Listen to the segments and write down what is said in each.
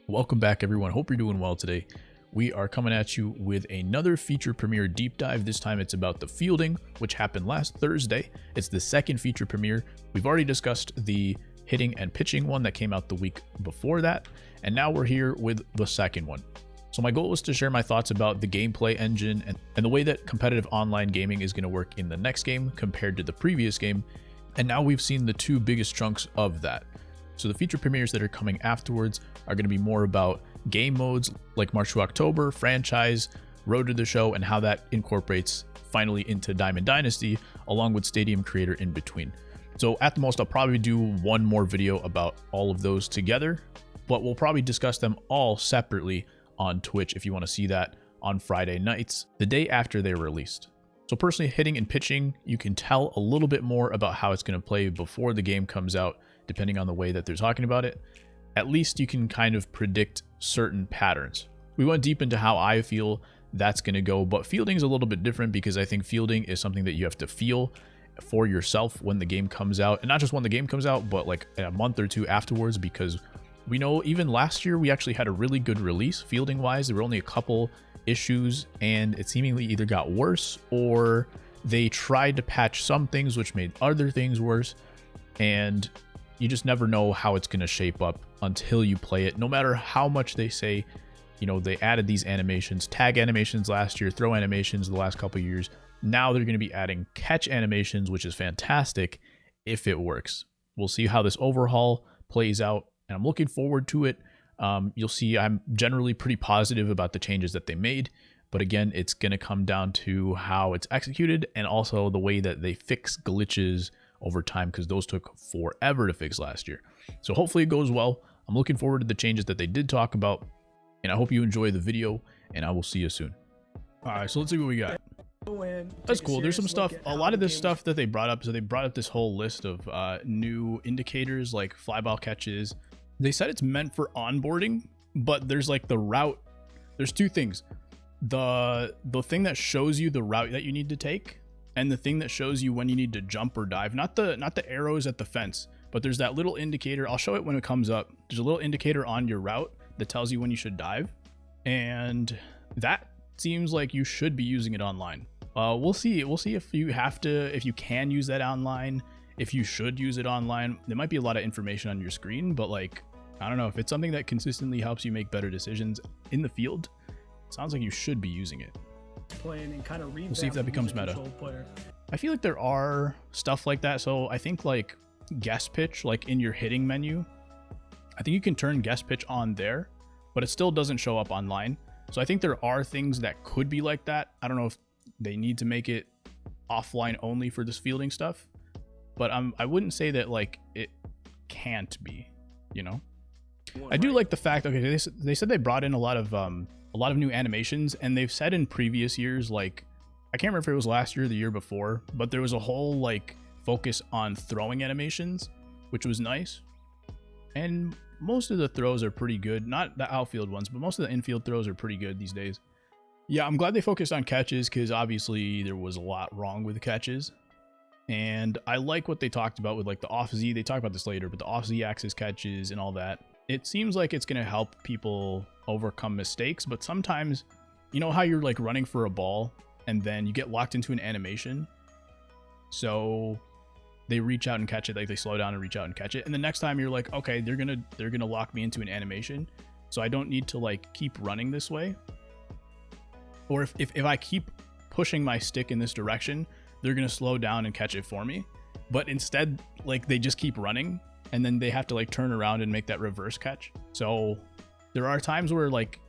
Welcome back, everyone. Hope you're doing well today. We are coming at you with another feature premiere deep dive. This time it's about the fielding, which happened last Thursday. It's the second feature premiere. We've already discussed the hitting and pitching one that came out the week before that, and now we're here with the second one. So my goal was to share my thoughts about the gameplay engine and the way that competitive online gaming is going to work in the next game compared to the previous game. And now we've seen the two biggest chunks of that. So the feature premieres that are coming afterwards are going to be more about game modes like March to October, franchise, Road to the Show, and how that incorporates finally into Diamond Dynasty, along with Stadium Creator in between. So at the most, I'll probably do one more video about all of those together, but we'll probably discuss them all separately on Twitch if you want to see that on Friday nights, the day after they're released. So personally, hitting and pitching, you can tell a little bit more about how it's going to play before the game comes out, depending on the way that they're talking about it. At least you can kind of predict certain patterns. We went deep into how I feel that's going to go, but fielding is a little bit different because I think fielding is something that you have to feel for yourself when the game comes out, and not just when the game comes out, but like a month or two afterwards, because we know even last year we actually had a really good release fielding wise. There were only a couple issues and it seemingly either got worse or they tried to patch some things which made other things worse, and you just never know how it's going to shape up until you play it. No matter how much they say, you know, they added these animations, tag animations last year, throw animations the last couple of years. Now they're going to be adding catch animations, which is fantastic if it works. We'll see how this overhaul plays out, and I'm looking forward to it. You'll see I'm generally pretty positive about the changes that they made, but again, it's going to come down to how it's executed and also the way that they fix glitches over time, because those took forever to fix last year. So hopefully it goes well. I'm looking forward to the changes that they did talk about, and I hope you enjoy the video, and I will see you soon. All right, so let's see what we got. That's cool. There's some stuff, a lot of this stuff that they brought up. So they brought up this whole list of new indicators like fly ball catches. They said it's meant for onboarding, but there's like the route. There's two things. The thing that shows you the route that you need to take, and the thing that shows you when you need to jump or dive. Not the arrows at the fence, but there's that little indicator. I'll show it when it comes up. There's a little indicator on your route that tells you when you should dive, and that seems like you should be using it online. We'll see if you can use that online, if you should use it online. There might be a lot of information on your screen, but like, I don't know, if it's something that consistently helps you make better decisions in the field, it sounds like you should be using it. And kind of we'll see if that becomes meta. I feel like there are stuff like that. So I think like guest pitch, like in your hitting menu, I think you can turn guest pitch on there, but it still doesn't show up online. So I think there are things that could be like that. I don't know if they need to make it offline only for this fielding stuff, but I wouldn't say that like it can't be, you know. I do like the fact, okay, they said they brought in a lot of new animations, and they've said in previous years, like, I can't remember if it was last year or the year before, but there was a whole like focus on throwing animations, which was nice. And most of the throws are pretty good. Not the outfield ones, but most of the infield throws are pretty good these days. Yeah, I'm glad they focused on catches, because obviously there was a lot wrong with the catches. And I like what they talked about with like the off Z. They talk about this later, but the off Z axis catches and all that. It seems like it's going to help people overcome mistakes, but sometimes, you know how you're like running for a ball and then you get locked into an animation, so they reach out and catch it, like they slow down and reach out and catch it, and the next time you're like, okay, they're gonna lock me into an animation, so I don't need to like keep running this way, or if I keep pushing my stick in this direction, they're gonna slow down and catch it for me. But instead, like, they just keep running, and then they have to like turn around and make that reverse catch. So there are times where like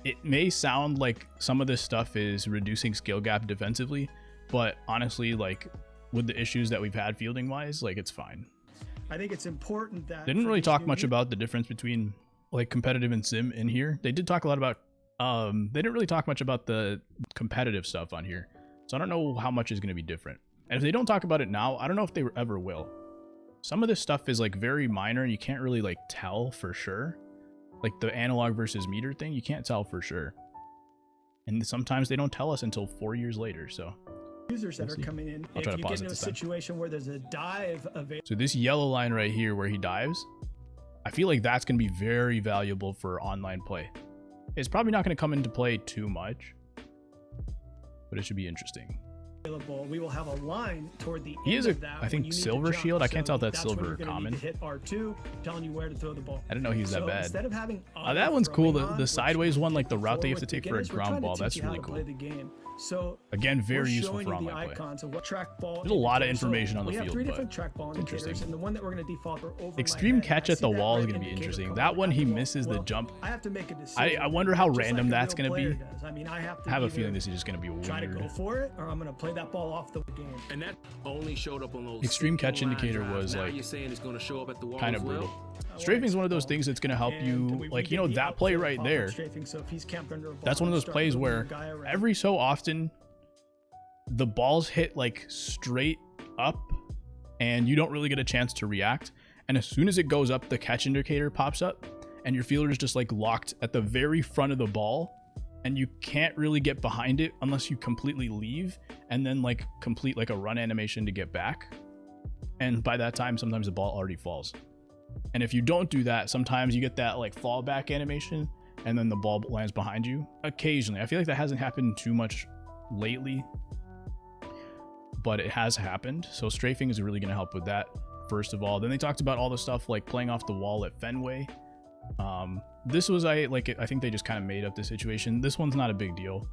it may sound like some of this stuff is reducing skill gap defensively, but honestly, like with the issues that we've had fielding wise, like it's fine. I think it's important that they didn't really talk much about the difference between like competitive and sim in here. They did talk a lot about they didn't really talk much about the competitive stuff on here, so I don't know how much is going to be different. And if they don't talk about it now, I don't know if they ever will. Some of this stuff is like very minor and you can't really like tell for sure. Like the analog versus meter thing, you can't tell for sure. And sometimes they don't tell us until 4 years later, so. Users that are coming in, if you get into a situation where there's a dive available. So this yellow line right here where he dives, I feel like that's going to be very valuable for online play. It's probably not going to come into play too much, but it should be interesting. We will have a line toward the He end is of that I think silver shield. I can't tell if that's silver or common. Hit R2, telling you where to throw the ball. I didn't know he's that bad. Instead of having that one's cool. The sideways one, like the route they have to take for a ground ball, that's really cool. So again, very useful for online play. There's a lot of information on the field, but interesting. And the one that we're going to default for over extreme catch at the wall is going to be interesting. That one, he misses the jump. I have to make a decision. I wonder how random that's going to be. I mean, I have to have a feeling this is just going to be weird. Try to go for it, or I'm going to play that ball off the game. And that only showed up on those extreme catch indicator was like kind of brutal. Strafing is one of those things that's going to help you, like, you know, that play right there. That's one of those plays where every so often the balls hit like straight up and you don't really get a chance to react. And as soon as it goes up, the catch indicator pops up and your fielder is just like locked at the very front of the ball. And you can't really get behind it unless you completely leave and then like complete like a run animation to get back. And by that time, sometimes the ball already falls. And if you don't do that, sometimes you get that like fallback animation and then the ball lands behind you. Occasionally. I feel like that hasn't happened too much lately, but it has happened. So strafing is really going to help with that, first of all. Then they talked about all the stuff like playing off the wall at Fenway. This was I think they just kind of made up the situation. This one's not a big deal,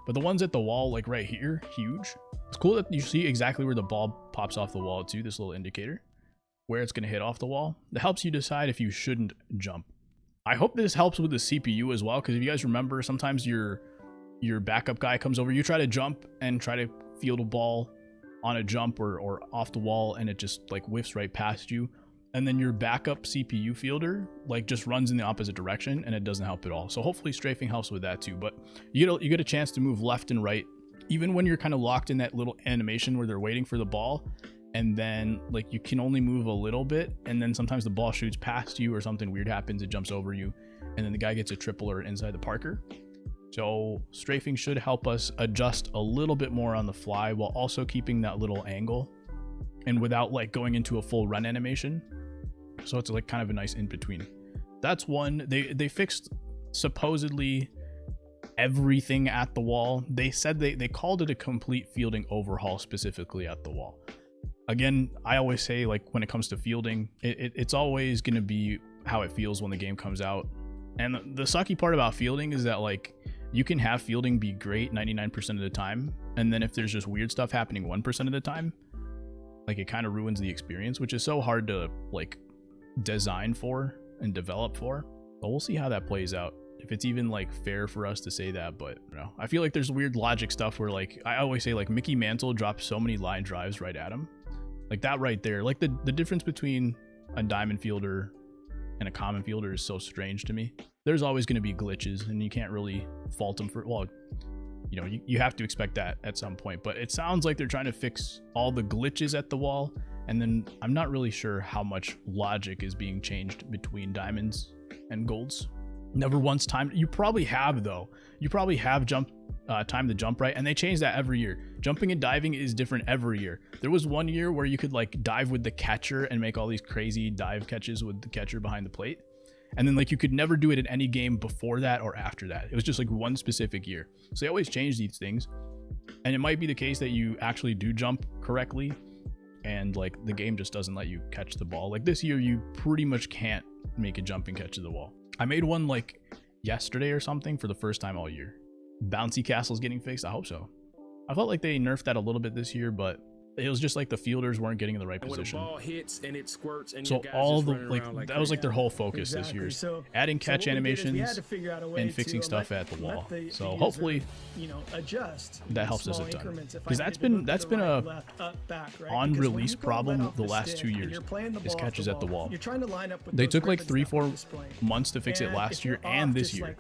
but the ones at the wall, like right here, huge. It's cool that you see exactly where the ball pops off the wall too, this little indicator where it's going to hit off the wall. That helps you decide if you shouldn't jump. I hope this helps with the CPU as well, because if you guys remember, sometimes your backup guy comes over, you try to jump and try to field a ball on a jump or off the wall, and it just like whiffs right past you. And then your backup CPU fielder like just runs in the opposite direction and it doesn't help at all. So hopefully strafing helps with that too. But you get a chance to move left and right, even when you're kind of locked in that little animation where they're waiting for the ball. And then like you can only move a little bit. And then sometimes the ball shoots past you or something weird happens. It jumps over you. And then the guy gets a triple or inside the Parker. So strafing should help us adjust a little bit more on the fly while also keeping that little angle and without like going into a full run animation. So it's like kind of a nice in between. That's one. They fixed supposedly everything at the wall. They said they called it a complete fielding overhaul specifically at the wall. Again, I always say like when it comes to fielding, it's always going to be how it feels when the game comes out. And the sucky part about fielding is that like you can have fielding be great 99% of the time. And then if there's just weird stuff happening 1% of the time, like it kind of ruins the experience, which is so hard to like design for and develop for. But we'll see how that plays out, if it's even like fair for us to say that. But you know, I feel like there's weird logic stuff where like I always say like Mickey Mantle drops so many line drives right at him, like that right there. Like the difference between a diamond fielder and a common fielder is so strange to me. There's always going to be glitches and you can't really fault them for, well, you know, you have to expect that at some point. But it sounds like they're trying to fix all the glitches at the wall. And then I'm not really sure how much logic is being changed between diamonds and golds. Never once timed. You probably have though. You probably have time the jump right, and they change that every year. Jumping and diving is different every year. There was one year where you could like dive with the catcher and make all these crazy dive catches with the catcher behind the plate. And then like you could never do it in any game before that or after that. It was just like one specific year. So they always change these things. And it might be the case that you actually do jump correctly and like the game just doesn't let you catch the ball. Like this year, you pretty much can't make a jumping catch of the wall. I made one like yesterday or something for the first time all year. Bouncy castle's getting fixed. I hope so. I felt like they nerfed that a little bit this year, but it was just like the fielders weren't getting in the right position. When the ball hits and it squirts and so all the like that was like their whole focus this year, adding catch animations and fixing stuff at the wall. So hopefully, you know, adjust that helps us a ton, because that's been a on release problem the last 2 years is catches at the wall. They took like 3-4 months to fix it last year and this year,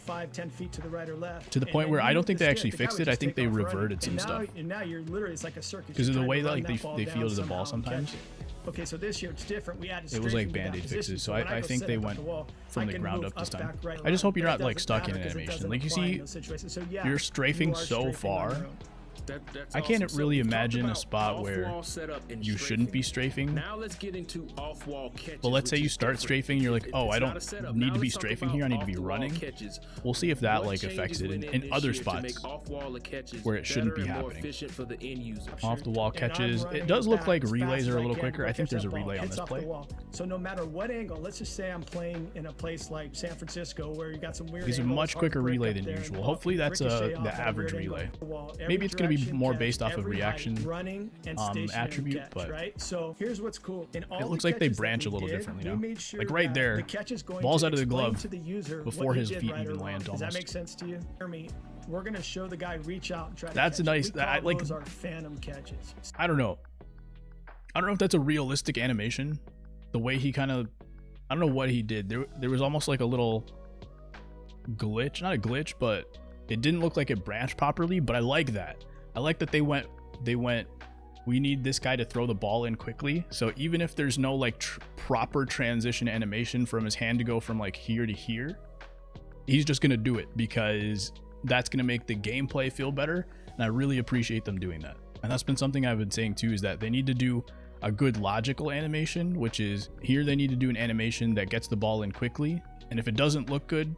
to the point where I don't think they actually fixed it. I think they reverted some stuff because of the way that like they fielded the ball sometimes. Okay, so this year it's different. We added it was like band-aid fixes, so I think they went from the ground up this time. I just hope you're not like stuck in an animation. Like you see, you're strafing so far That's I can't awesome. really So we've talked imagine a about spot where off-wall setup and you shouldn't be strafing. Now let's get into off-wall catches. But let's say which you is start different. strafing, you're like, oh, It's I not don't a setup. need Now to be let's talk strafing about here. I need to be off-the-wall running. catches. We'll see if that What like changes affects it went in this other year to spots make off-wall catches where it shouldn't be better and more happening. efficient for the end user. Off the wall And I'm catches. It running does look back like as relays fast are a as I little can quicker. to I think catch there's a that ball. relay on Hits this off the play. wall. So no matter what angle, let's just say I'm playing in a place like San Francisco where you got some weird These are angles, much hard to quicker break relay up than there, usual. and Hopefully that's ricochet the off at a average weird angle relay. off the wall. Every Maybe it's going to be direction more catch, based off of every height, reaction running and stationary attribute, catch, but right? So here's what's cool. In all it looks the like they catches that branch a we little did, differently we now. made sure Like right that there, the catch is going ball's to out of the explain glove to the user before what he his did feet right or even wrong. land Does that almost. make sense to you? Jeremy, we're gonna show the guy reach out and try to That's catch a it. nice- We call like- those our phantom catches. I don't know. I don't know if that's a realistic animation. The way he kind of, I don't know what he did. There was almost like a little glitch, not a glitch, but it didn't look like it branched properly. But I like that. I like that they went. We need this guy to throw the ball in quickly. So even if there's no like proper transition animation from his hand to go from like here to here, he's just gonna do it because that's gonna make the gameplay feel better. And I really appreciate them doing that. And that's been something I've been saying too, is that they need to do a good logical animation, which is here they need to do an animation that gets the ball in quickly. And if it doesn't look good,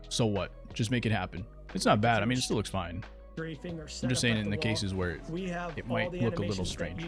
so what? Just make it happen. It's not bad. I mean, it still looks fine. I'm just saying in the cases where it might look a little strange.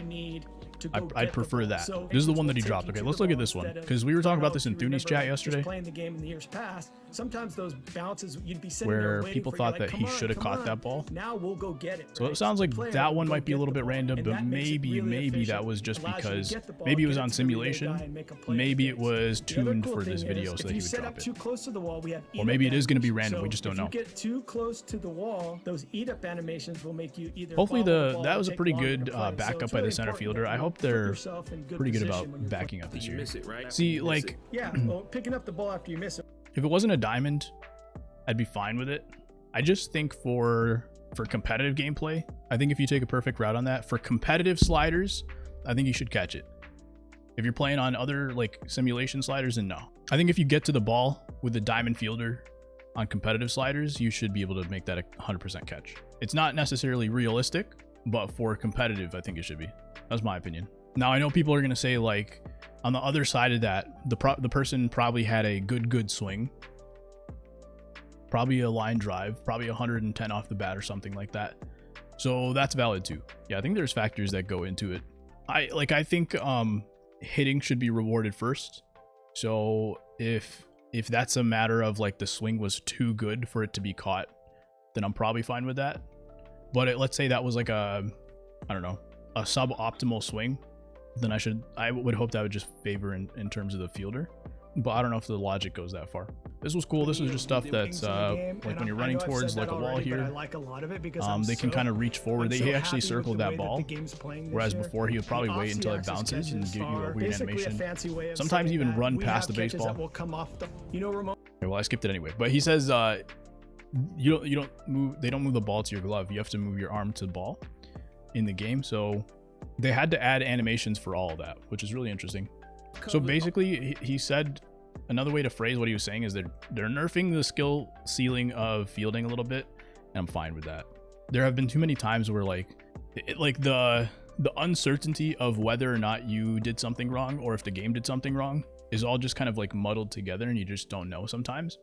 I'd prefer that. This is the one that he dropped. Okay, let's look at this one, because we were talking about this in Thune's chat yesterday, playing the game in the years past, sometimes those bounces you'd be sitting where there waiting people for, thought you're like, that he "Come on, should have come caught on." that ball. Now we'll go get it. So right? it sounds like Player that will one go might be a get little the bit ball, random, and but that makes it maybe really that efficient. was just Allows you to because get the ball, maybe it was get on it to the relay simulation. guy and make a play Maybe it against. was The other tuned cool for this thing video is, so if that he you would set drop up it. too close to the wall, we have Or maybe it is going to be random. So We just don't know. If you get too close to the wall, those eat up animations will make you either Hopefully follow the ball that or was a take pretty longer good to play. So backup it's by the really center important fielder. that I you hope put they're yourself in good pretty good position about when you're backing up this You year. miss it, right? See, You miss like, it. Yeah, well, picking up the ball after you miss it. if it wasn't a diamond, I'd be fine with it. I just think for competitive gameplay, I think if you take a perfect route on that, for competitive sliders, I think you should catch it. If you're playing on other like simulation sliders, then no. I think if you get to the ball with the diamond fielder on competitive sliders, you should be able to make that a 100% catch. It's not necessarily realistic, but for competitive, I think it should be. That's my opinion. Now, I know people are going to say, like, on the other side of that, the person probably had a good swing. Probably a line drive, probably 110 off the bat or something like that. So that's valid too. Yeah, I think there's factors that go into it. I think hitting should be rewarded first. So if that's a matter of like the swing was too good for it to be caught, then I'm probably fine with that. But let's say that was like a suboptimal swing, then I would hope that would just favor in terms of the fielder. But I don't know if the logic goes that far. This was cool. This was just stuff that's like when you're running towards like a wall here, they can kind of reach forward. He actually circled that ball, whereas before he would probably wait until it bounces and give you a weird animation. Sometimes even run past the baseball. Okay, well, I skipped it anyway. But he says you don't move. They don't move the ball to your glove. You have to move your arm to the ball in the game. So they had to add animations for all of that, which is really interesting. So basically, he said another way to phrase what he was saying is they're nerfing the skill ceiling of fielding a little bit, and I'm fine with that. There have been too many times where like the uncertainty of whether or not you did something wrong or if the game did something wrong is all just kind of like muddled together, and you just don't know sometimes.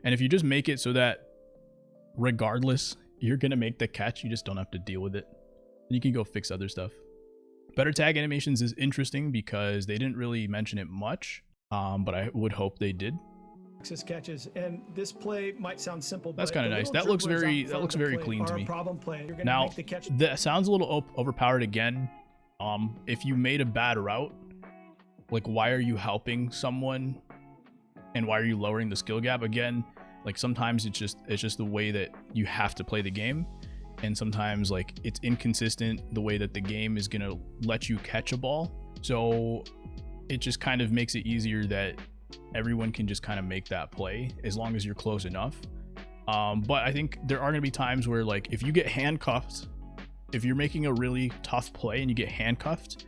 And if you just make it so that regardless you're gonna make the catch, you just don't have to deal with it, and you can go fix other stuff. Better tag animations is interesting because they didn't really mention it much, but I would hope they did. Catches, and this play might sound simple. That's kind of nice. That looks very clean to me. Now that sounds a little overpowered again. If you made a bad route, like why are you helping someone, and why are you lowering the skill gap again? Like sometimes it's just the way that you have to play the game. And sometimes like it's inconsistent the way that the game is gonna let you catch a ball, so it just kind of makes it easier that everyone can just kind of make that play as long as you're close enough. But I think there are gonna be times where like if you get handcuffed, if you're making a really tough play and you get handcuffed,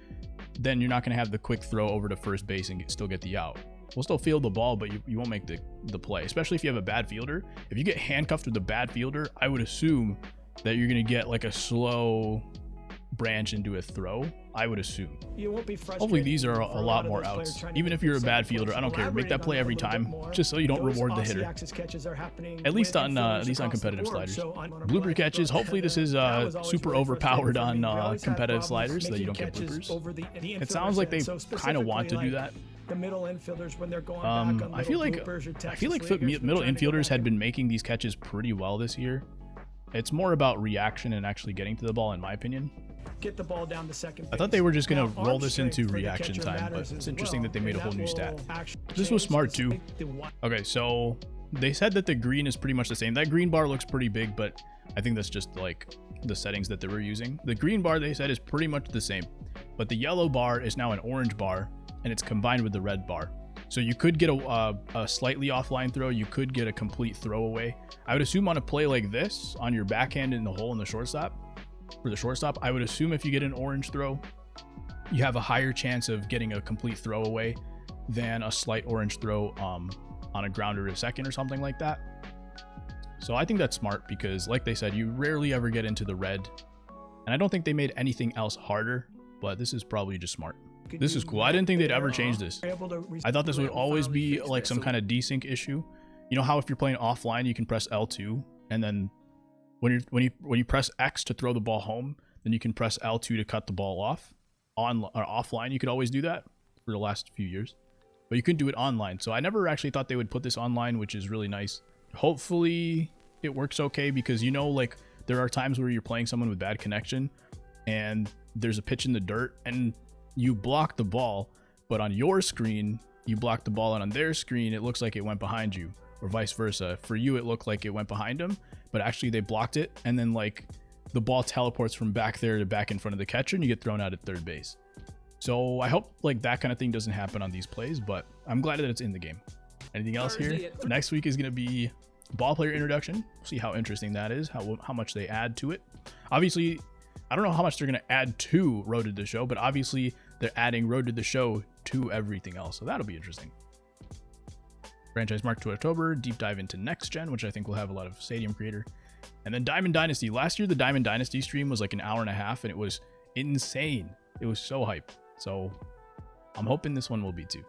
then you're not gonna have the quick throw over to first base and still get the out. We'll still field the ball, but you won't make the play, especially if you have a bad fielder. If you get handcuffed with a bad fielder, I would assume that you're going to get like a slow branch into a throw, I would assume. You won't be frustrated. Hopefully these are for a lot more of those outs. players trying to Even get if you're a the bad second fielder, place. I don't care. Make that Elaborate play on every that a little time, bit more. just so you don't Those reward the off-the hitter. axis catches are happening At least with on infielders across the competitive board. sliders. So on a Blooper play, catches, hopefully this is that was always super really overpowered frustrating for me. We on always had competitive problems sliders so that you don't making get catches bloopers. over the It sounds like they infielders, and so kind of want to do specifically, that. like, the middle infielders when they're going back on I feel like bloopers or I feel like Texas leaguers, middle they're trying to go infielders back had and been making these catches pretty well this year. It's more about reaction and actually getting to the ball, in my opinion. get the ball down to second base. I thought they were just going Now, to roll arm this strength into for the reaction catcher time, but matters it's as interesting well, that they made a and whole new will stat. actually This was change smart too. the wi- Okay, so they said that the green is pretty much the same. That green bar looks pretty big, but I think that's just like the settings that they were using. The green bar, they said, is pretty much the same, but the yellow bar is now an orange bar, and it's combined with the red bar. So you could get a slightly offline throw. You could get a complete throwaway. I would assume on a play like this, on your backhand in the hole in the shortstop, for the shortstop, I would assume if you get an orange throw, you have a higher chance of getting a complete throwaway than a slight orange throw on a grounder to second or something like that. So I think that's smart because, like they said, you rarely ever get into the red. And I don't think they made anything else harder, but this is probably just smart. This is cool. I didn't think they'd ever change this. I thought this would always be like some kind of desync issue. You know how if you're playing offline, you can press L2, and then when you press X to throw the ball home, then you can press L2 to cut the ball off. On or offline, you could always do that for the last few years, but you couldn't do it online. So I never actually thought they would put this online, which is really nice. Hopefully it works okay, because you know, like there are times where you're playing someone with bad connection and there's a pitch in the dirt and you block the ball, but on your screen you block the ball and on their screen it looks like it went behind you, or vice versa. For you it looked like it went behind them, but actually they blocked it, and then like the ball teleports from back there to back in front of the catcher and you get thrown out at third base. So I hope like that kind of thing doesn't happen on these plays, but I'm glad that it's in the game. Anything else here? Next week is going to be ball player introduction. We'll see how interesting that is, how much they add to it. Obviously, I don't know how much they're going to add to Road to the Show, but obviously they're adding Road to the Show to everything else. So that'll be interesting. Franchise mark to October, deep dive into next gen, which I think will have a lot of Stadium Creator. And then Diamond Dynasty. Last year, the Diamond Dynasty stream was like an hour and a half, and it was insane. It was so hype. So I'm hoping this one will be too.